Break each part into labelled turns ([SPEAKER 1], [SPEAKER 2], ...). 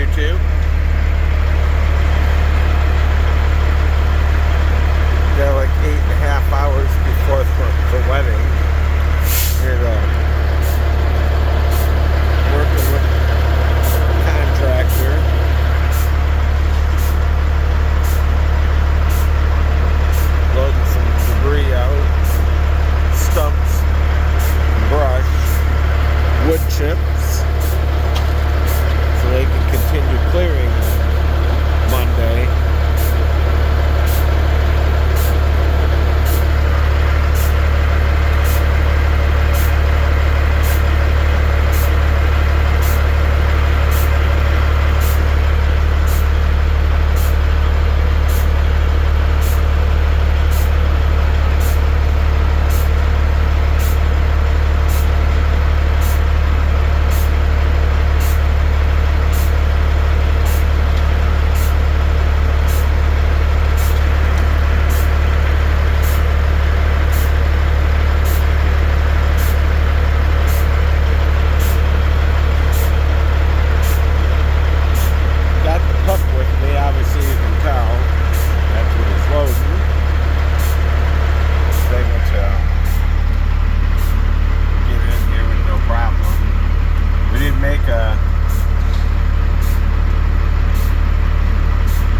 [SPEAKER 1] YouTube. They're like 8.5 hours before the wedding. Here working with the contractor. Loading some debris out. Stumps, brush, wood chips. So they can continue clearing Monday.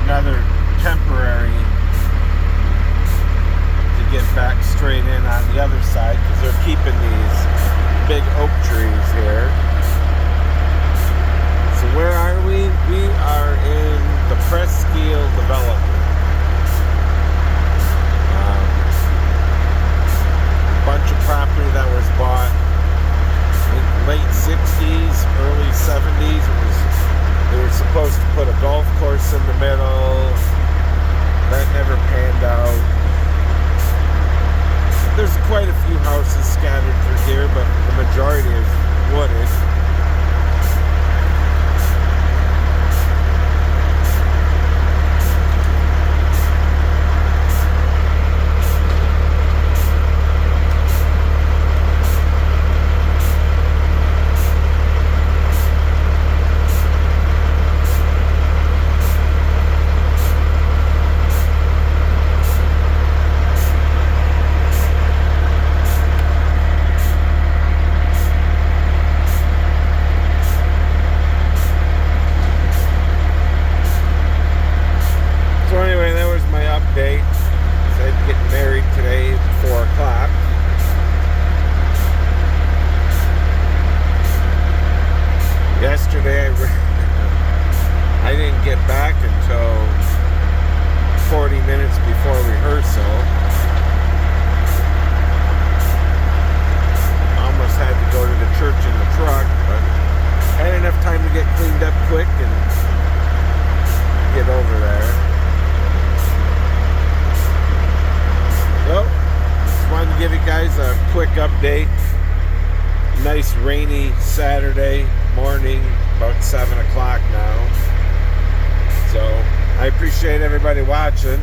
[SPEAKER 1] Another temporary to get back straight in on the other side because they're keeping these big oak trees here. So where are we? We are in the Presqu'île development. Bunch of property that was bought in late 60s, early 70s. They were supposed to put a golf course in the middle. That never panned out. There's quite a few houses scattered through here, but the majority is wooded. Said getting married today at 4 o'clock. Yesterday I didn't get back until 40 minutes before rehearsal. Almost had to go to the church in the truck, but had enough time to get cleaned up quick and get over there. So, just wanted to give you guys a quick update. Nice rainy Saturday morning, about 7 o'clock now. So, I appreciate everybody watching.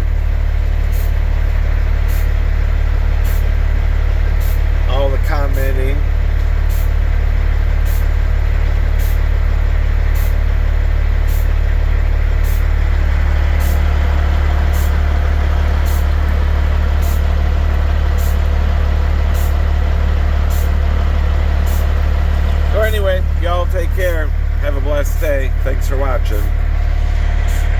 [SPEAKER 1] All the commenting. So anyway, y'all take care. Have a blessed day. Thanks for watching.